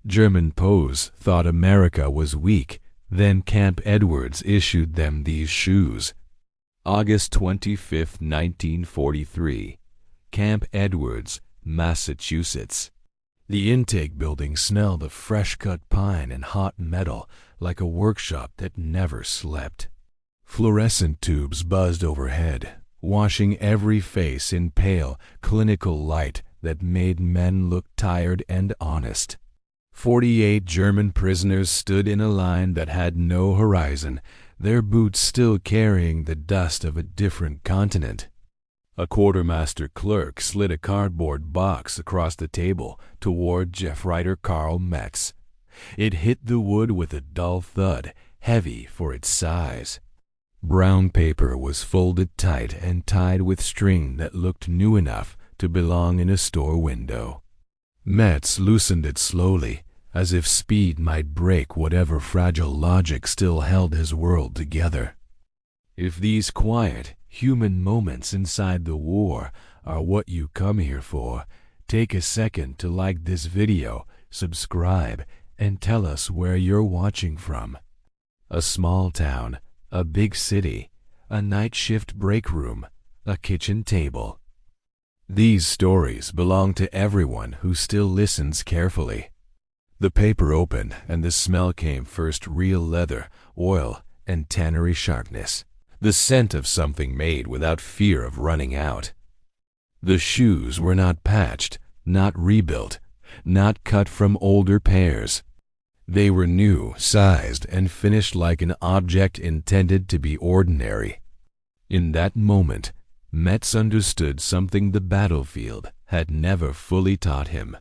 German POs thought America was weak, then Camp Edwards issued them these shoes. August 25, 1943. Camp Edwards, Massachusetts. The intake building smelled of fresh-cut pine and hot metal like a workshop that never slept. Fluorescent tubes buzzed overhead, washing every face in pale, clinical light that made men look tired and honest. 48 German prisoners stood in a line that had no horizon, their boots still carrying the dust of a different continent. A quartermaster clerk slid a cardboard box across the table toward Jeffreiter Karl Metz. It hit the wood with a dull thud, heavy for its size. Brown paper was folded tight and tied with string that looked new enough to belong in a store window. Metz loosened it slowly, as if speed might break whatever fragile logic still held his world together. If these quiet, human moments inside the war are what you come here for, take a second to like this video, subscribe, and tell us where you're watching from. A small town, a big city, a night shift break room, a kitchen table. These stories belong to everyone who still listens carefully. The paper opened, and the smell came first: real leather, oil, and tannery sharpness. The scent of something made without fear of running out. The shoes were not patched, not rebuilt, not cut from older pairs. They were new, sized, and finished like an object intended to be ordinary. In that moment, Metz understood something the battlefield had never fully taught him.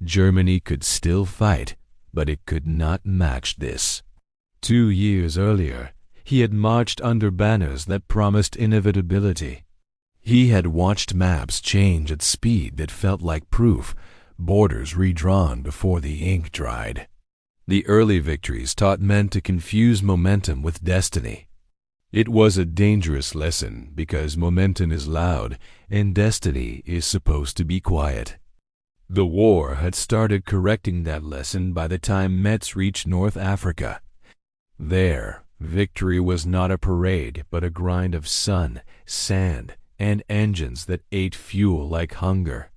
Germany could still fight, but it could not match this. 2 years earlier, he had marched under banners that promised inevitability. He had watched maps change at speed that felt like proof, borders redrawn before the ink dried. The early victories taught men to confuse momentum with destiny. It was a dangerous lesson because momentum is loud and destiny is supposed to be quiet. The war had started correcting that lesson by the time Metz reached North Africa. There, victory was not a parade but a grind of sun, sand, and engines that ate fuel like hunger.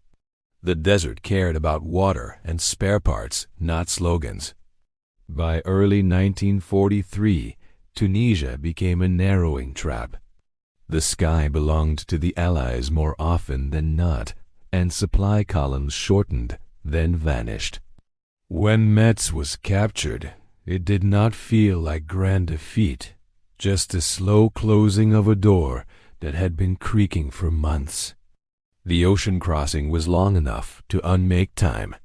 The desert cared about water and spare parts, not slogans. By early 1943, Tunisia became a narrowing trap. The sky belonged to the Allies more often than not, and supply columns shortened, then vanished. When Metz was captured, it did not feel like grand defeat, just a slow closing of a door that had been creaking for months. The ocean crossing was long enough to unmake time.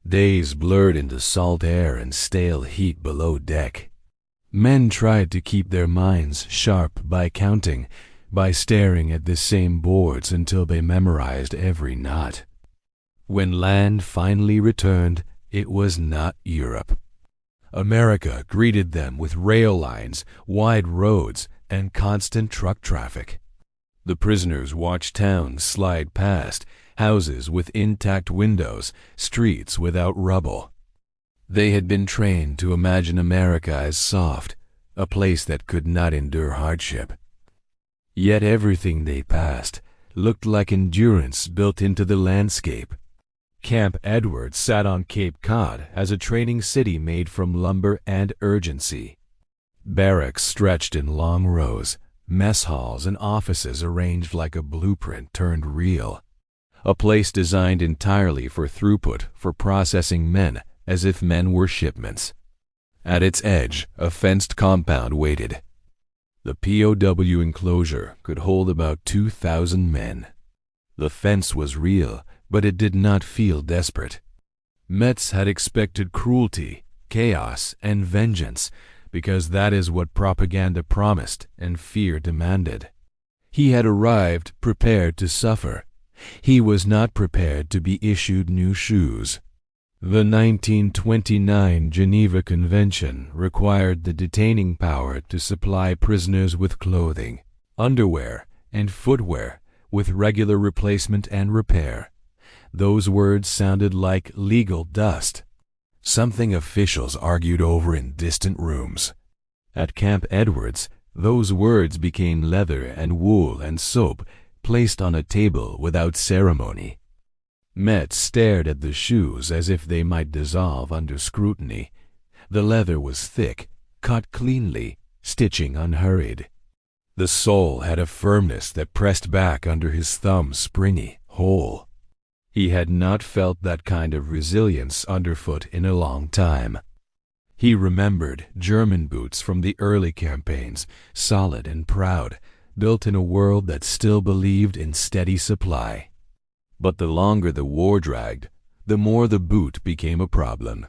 Days blurred into salt air and stale heat below deck. Men tried to keep their minds sharp by counting, by staring at the same boards until they memorized every knot. When land finally returned, it was not Europe. America greeted them with rail lines, wide roads, and constant truck traffic. The prisoners watched towns slide past, houses with intact windows, streets without rubble. They had been trained to imagine America as soft, a place that could not endure hardship. Yet everything they passed looked like endurance built into the landscape. Camp Edwards sat on Cape Cod as a training city made from lumber and urgency. Barracks stretched in long rows, mess halls and offices arranged like a blueprint turned real. A place designed entirely for throughput, for processing men as if men were shipments. At its edge, a fenced compound waited. The POW enclosure could hold about 2,000 men. The fence was real, but it did not feel desperate. Metz had expected cruelty, chaos, and vengeance, because that is what propaganda promised and fear demanded. He had arrived prepared to suffer. He was not prepared to be issued new shoes. The 1929 Geneva Convention required the detaining power to supply prisoners with clothing, underwear, and footwear with regular replacement and repair. Those words sounded like legal dust. something officials argued over in distant rooms. At Camp Edwards, those words became leather and wool and soap placed on a table without ceremony. Metz stared at the shoes as if they might dissolve under scrutiny. The leather was thick, cut cleanly, stitching unhurried. The sole had a firmness that pressed back under his thumb springy, whole. He had not felt that kind of resilience underfoot in a long time. He remembered German boots from the early campaigns, solid and proud, built in a world that still believed in steady supply. But the longer the war dragged, the more the boot became a problem.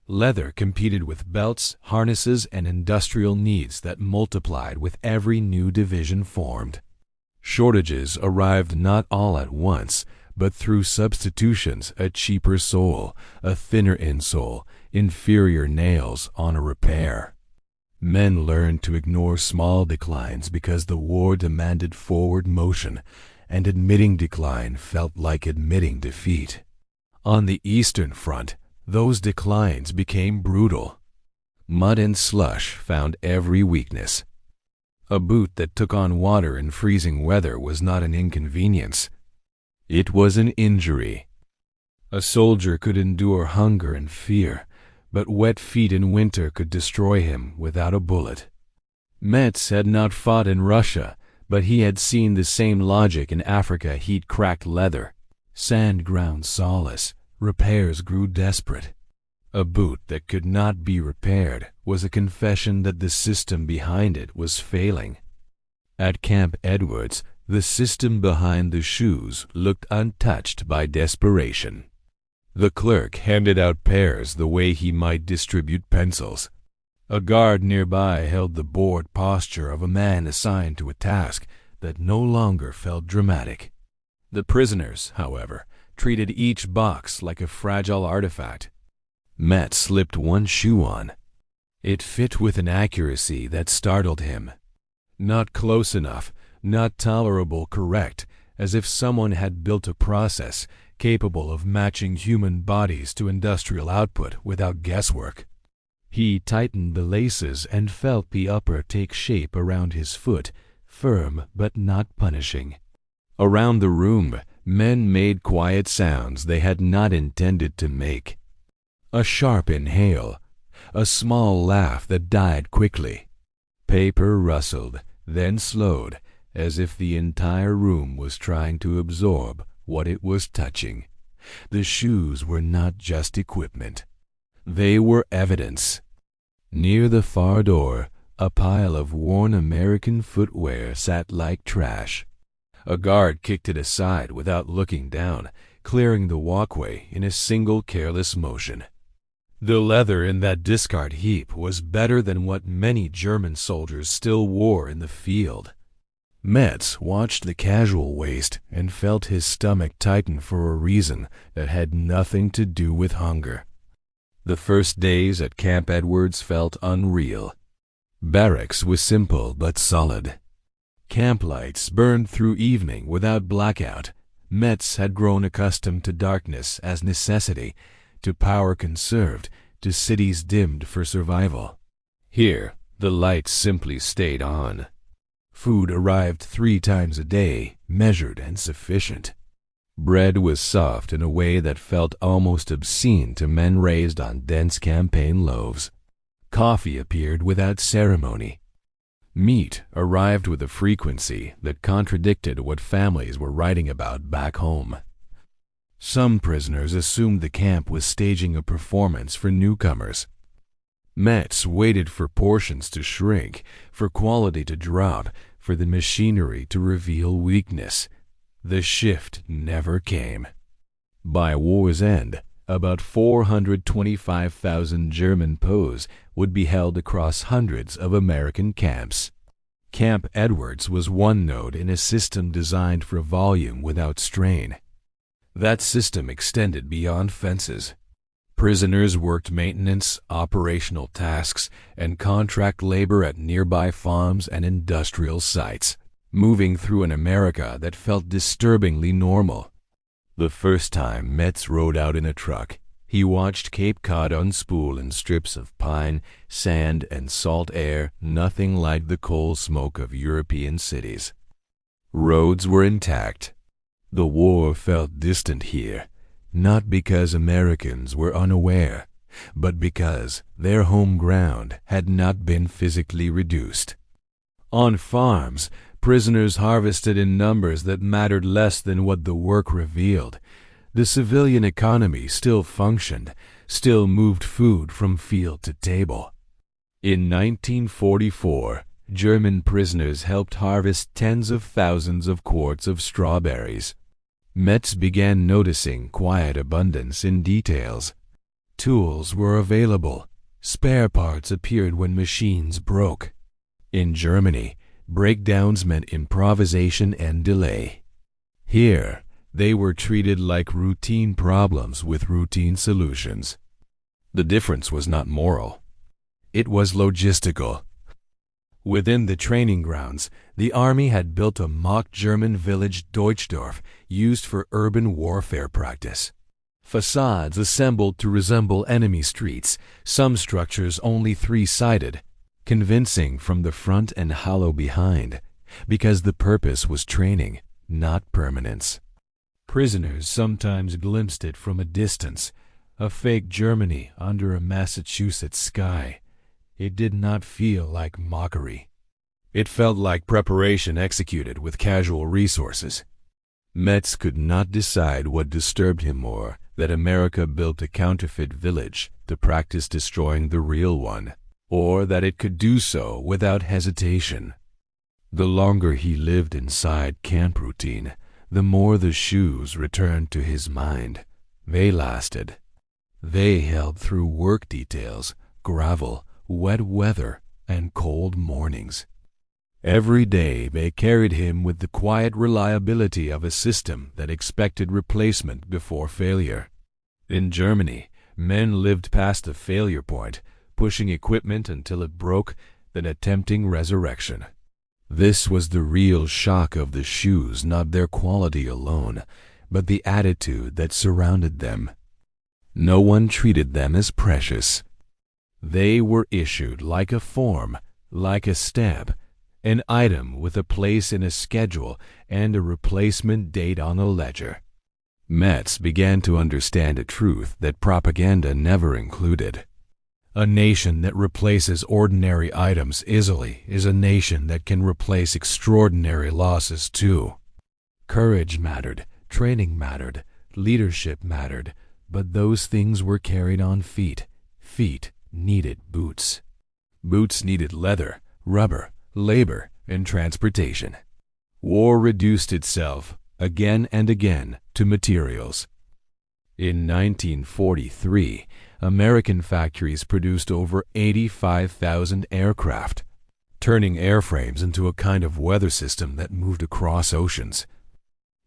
Leather competed with belts, harnesses, and industrial needs that multiplied with every new division formed. Shortages arrived not all at once, but through substitutions: a cheaper sole, a thinner insole, inferior nails on a repair. Men learned to ignore small declines because the war demanded forward motion, and admitting decline felt like admitting defeat. On the Eastern Front, those declines became brutal. Mud and slush found every weakness. A boot that took on water in freezing weather was not an inconvenience. It was an injury. A soldier could endure hunger and fear, but wet feet in winter could destroy him without a bullet. Metz had not fought in Russia, but he had seen the same logic in Africa. Heat cracked leather. Sand ground solace. Repairs grew desperate. A boot that could not be repaired was a confession that the system behind it was failing. At Camp Edwards, the system behind the shoes looked untouched by desperation. The clerk handed out pairs the way he might distribute pencils. A guard nearby held the bored posture of a man assigned to a task that no longer felt dramatic. The prisoners, however, treated each box like a fragile artifact. Metz slipped one shoe on. It fit with an accuracy that startled him. Not close enough, not tolerable correct, as if someone had built a process capable of matching human bodies to industrial output without guesswork. He tightened the laces and felt the upper take shape around his foot, firm but not punishing. Around the room, men made quiet sounds they had not intended to make. A sharp inhale, a small laugh that died quickly. Paper rustled, then slowed, as if the entire room was trying to absorb what it was touching. The shoes were not just equipment. They were evidence. Near the far door, a pile of worn American footwear sat like trash. A guard kicked it aside without looking down, clearing the walkway in a single careless motion. The leather in that discard heap was better than what many German soldiers still wore in the field. Metz watched the casual waste and felt his stomach tighten for a reason that had nothing to do with hunger. The first days at Camp Edwards felt unreal. Barracks was simple but solid. Camp lights burned through evening without blackout. Metz had grown accustomed to darkness as necessity, to power conserved, to cities dimmed for survival. Here, the lights simply stayed on. Food arrived 3 times a day, measured and sufficient. Bread was soft in a way that felt almost obscene to men raised on dense campaign loaves. Coffee appeared without ceremony. Meat arrived with a frequency that contradicted what families were writing about back home. Some prisoners assumed the camp was staging a performance for newcomers. Metz waited for portions to shrink, for quality to drop, for the machinery to reveal weakness. The shift never came. By war's end, about 425,000 German POWs would be held across hundreds of American camps. Camp Edwards was one node in a system designed for volume without strain. That system extended beyond fences. Prisoners worked maintenance, operational tasks, and contract labor at nearby farms and industrial sites, moving through an America that felt disturbingly normal. The first time Metz rode out in a truck, He watched Cape Cod unspool in strips of pine, sand, and salt air, nothing like the coal smoke of European cities. Roads were intact. The war felt distant here, not because Americans were unaware, but because their home ground had not been physically reduced. On farms, prisoners harvested in numbers that mattered less than what the work revealed. The civilian economy still functioned, still moved food from field to table. In 1944, German prisoners helped harvest tens of thousands of quarts of strawberries. Metz began noticing quiet abundance in details. Tools were available. Spare parts appeared when machines broke. In Germany, breakdowns meant improvisation and delay. Here, they were treated like routine problems with routine solutions. The difference was not moral. It was logistical. Within the training grounds, the army had built a mock German village Deutschdorf used for urban warfare practice. Facades assembled to resemble enemy streets, some structures only three-sided, convincing from the front and hollow behind, because the purpose was training, not permanence. Prisoners sometimes glimpsed it from a distance, a fake Germany under a Massachusetts sky. It did not feel like mockery. It felt like preparation executed with casual resources. Metz could not decide what disturbed him more, that America built a counterfeit village to practice destroying the real one, or that it could do so without hesitation. The longer he lived inside camp routine, the more the shoes returned to his mind. They lasted. They held through work details, gravel, wet weather, and cold mornings. Every day they carried him with the quiet reliability of a system that expected replacement before failure. In Germany, men lived past the failure point, pushing equipment until it broke, then attempting resurrection. This was the real shock of the shoes, not their quality alone, but the attitude that surrounded them. No one treated them as precious. They were issued like a form, like a stamp, an item with a place in a schedule and a replacement date on a ledger. Metz began to understand a truth that propaganda never included. A nation that replaces ordinary items easily is a nation that can replace extraordinary losses too. Courage mattered, training mattered, leadership mattered, but those things were carried on feet. Feet needed boots. Boots needed leather, rubber, labor, and transportation. War reduced itself, again and again, to materials. In 1943, American factories produced over 85,000 aircraft, turning airframes into a kind of weather system that moved across oceans.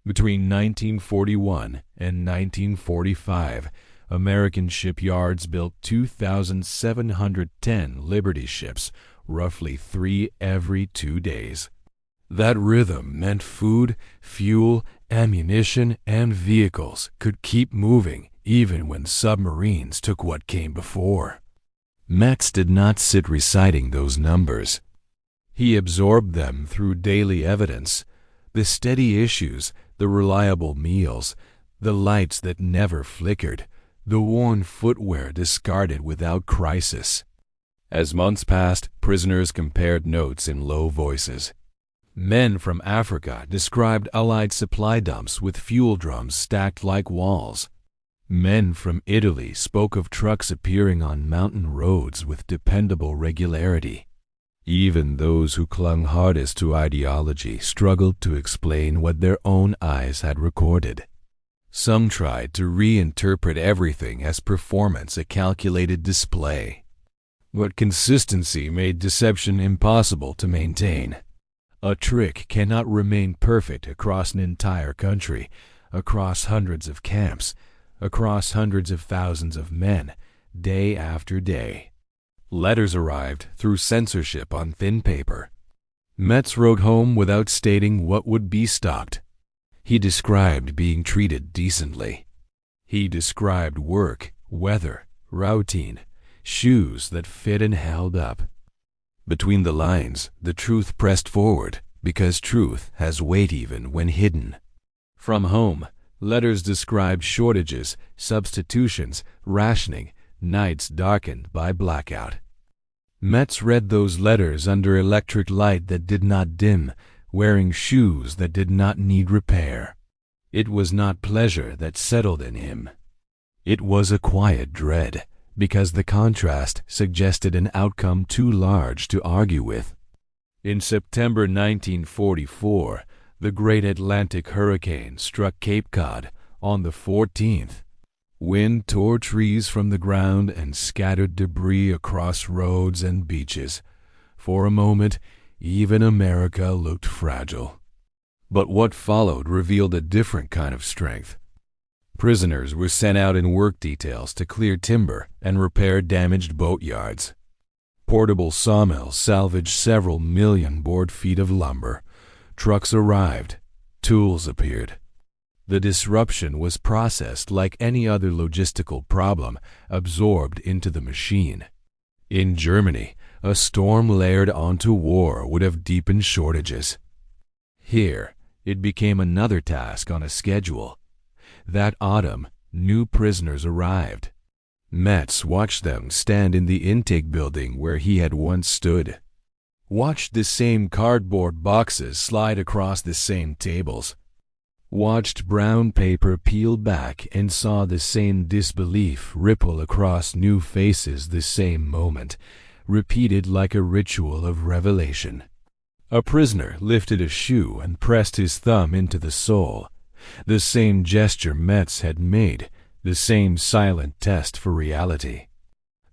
Between 1941 and 1945, American shipyards built 2,710 Liberty ships, roughly 3 every 2 days. That rhythm meant food, fuel, ammunition, and vehicles could keep moving even when submarines took what came before. Metz did not sit reciting those numbers. He absorbed them through daily evidence, the steady issues, the reliable meals, the lights that never flickered, the worn footwear discarded without crisis. As months passed, prisoners compared notes in low voices. Men from Africa described Allied supply dumps with fuel drums stacked like walls. Men from Italy spoke of trucks appearing on mountain roads with dependable regularity. Even those who clung hardest to ideology struggled to explain what their own eyes had recorded. Some tried to reinterpret everything as performance, a calculated display. But consistency made deception impossible to maintain. A trick cannot remain perfect across an entire country, across hundreds of camps, across hundreds of thousands of men, day after day. Letters arrived through censorship on thin paper. Metz wrote home without stating what would be stopped. He described being treated decently. He described work weather, routine, shoes that fit and held up. Between the lines, the truth pressed forward, because truth has weight even when hidden. From home, letters described shortages, substitutions, rationing, nights darkened by blackout. Metz read those letters under electric light that did not dim, wearing shoes that did not need repair. It was not pleasure that settled in him. It was a quiet dread, because the contrast suggested an outcome too large to argue with. In September 1944, the great Atlantic hurricane struck Cape Cod on the 14th. Wind tore trees from the ground and scattered debris across roads and beaches. For a moment, even America looked fragile. But what followed revealed a different kind of strength. Prisoners were sent out in work details to clear timber and repair damaged boatyards. Portable sawmills salvaged several million board feet of lumber. Trucks arrived. Tools appeared. The disruption was processed like any other logistical problem, absorbed into the machine. In Germany, a storm layered onto war would have deepened shortages. Here, it became another task on a schedule. That autumn, new prisoners arrived. Metz watched them stand in the intake building where he had once stood. Watched the same cardboard boxes slide across the same tables. Watched brown paper peel back and saw the same disbelief ripple across new faces the same moment, repeated like a ritual of revelation. A prisoner lifted a shoe and pressed his thumb into the sole. The same gesture Metz had made, the same silent test for reality.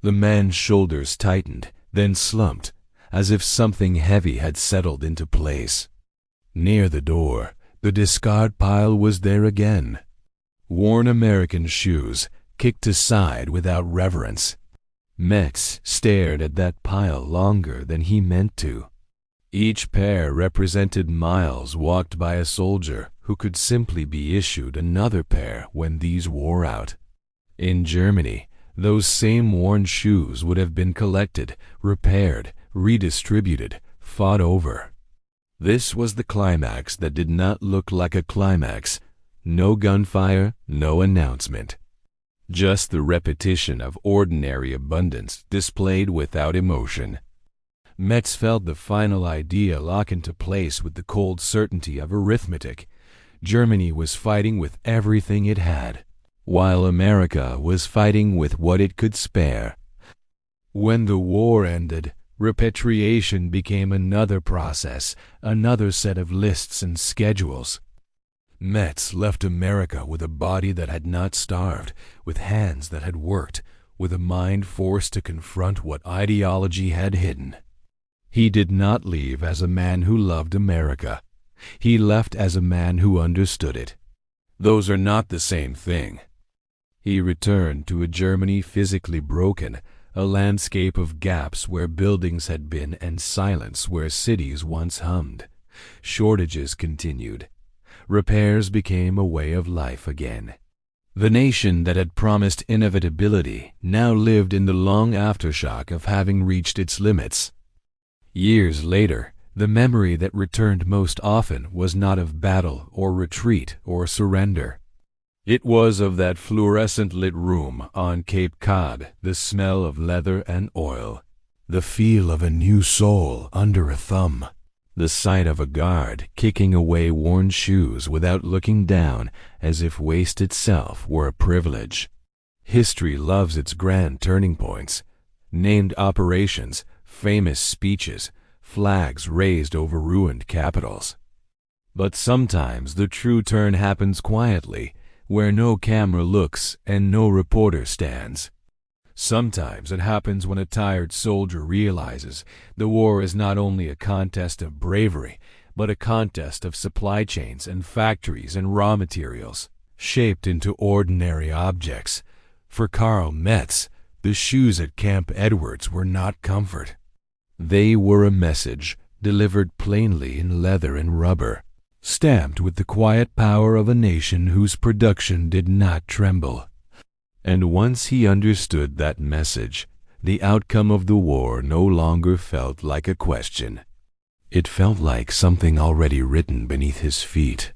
The man's shoulders tightened, then slumped, as if something heavy had settled into place. Near the door, the discard pile was there again. Worn American shoes, kicked aside without reverence. Metz stared at that pile longer than he meant to. Each pair represented miles walked by a soldier who could simply be issued another pair when these wore out. In Germany, those same worn shoes would have been collected, repaired, redistributed, fought over. This was the climax that did not look like a climax. No gunfire, no announcement. Just the repetition of ordinary abundance displayed without emotion. Metz felt the final idea lock into place with the cold certainty of arithmetic. Germany was fighting with everything it had, while America was fighting with what it could spare. When the war ended, repatriation became another process, another set of lists and schedules. Metz left America with a body that had not starved, with hands that had worked, with a mind forced to confront what ideology had hidden. He did not leave as a man who loved America. He left as a man who understood it. Those are not the same thing. He returned to a Germany physically broken, a landscape of gaps where buildings had been and silence where cities once hummed. Shortages continued. Repairs became a way of life again. The nation that had promised inevitability now lived in the long aftershock of having reached its limits. Years later, the memory that returned most often was not of battle or retreat or surrender. It was of that fluorescent-lit room on Cape Cod, the smell of leather and oil, the feel of a new soul under a thumb, the sight of a guard kicking away worn shoes without looking down as if waste itself were a privilege. History loves its grand turning points, named operations, famous speeches, flags raised over ruined capitals. But sometimes the true turn happens quietly, where no camera looks and no reporter stands. Sometimes it happens when a tired soldier realizes the war is not only a contest of bravery, but a contest of supply chains and factories and raw materials, shaped into ordinary objects. For Karl Metz, the shoes at Camp Edwards were not comfort. They were a message, delivered plainly in leather and rubber, stamped with the quiet power of a nation whose production did not tremble. And once he understood that message, the outcome of the war no longer felt like a question. It felt like something already written beneath his feet.